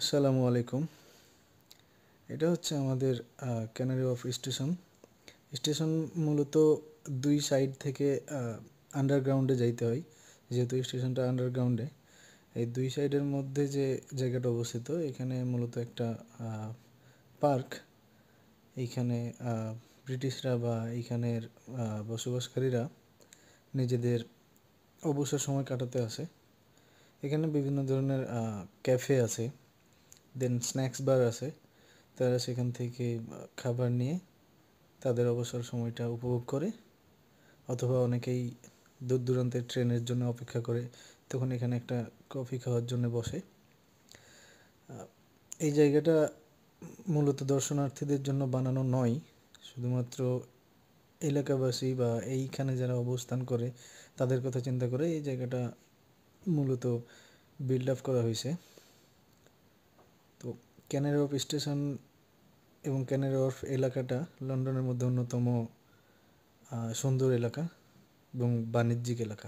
আসসালামু আলাইকুম। এটা হচ্ছে আমাদের ক্যানারি ওয়ার্ফ স্টেশন। স্টেশন মূলত দুই সাইড থেকে আন্ডারগ্রাউন্ডে যাইতে হয়, যেহেতু স্টেশনটা আন্ডারগ্রাউন্ডে। এই দুই সাইডের মধ্যে যে জায়গাটা অবস্থিত, এখানে মূলত একটা পার্ক। এইখানে ব্রিটিশরা বা এইখানের বসবাসকারীরা নিজেদের অবসর সময় কাটাতে আসে। এখানে বিভিন্ন ধরনের ক্যাফে আছে, দেন স্ন্যাক্স বার আছে। তারা সেখান থেকে খাবার নিয়ে তাদের অবসর সময়টা উপভোগ করে, অথবা অনেকেই দূর দূরান্তের ট্রেনের জন্য অপেক্ষা করে, তখন এখানে একটা কফি খাওয়ার জন্য বসে। এই জায়গাটা মূলত দর্শনার্থীদের জন্য বানানো নয়, শুধুমাত্র এলাকাবাসী বা এইখানে যারা অবস্থান করে তাদের কথা চিন্তা করে এই জায়গাটা মূলত বিল্ড আপ করা হয়েছে। তো ক্যানারি ওয়ার্ফ স্টেশন এবং ক্যানারি ওয়ার্ফ এলাকাটা লন্ডনের মধ্যে অন্যতম সুন্দর এলাকা এবং বাণিজ্যিক এলাকা।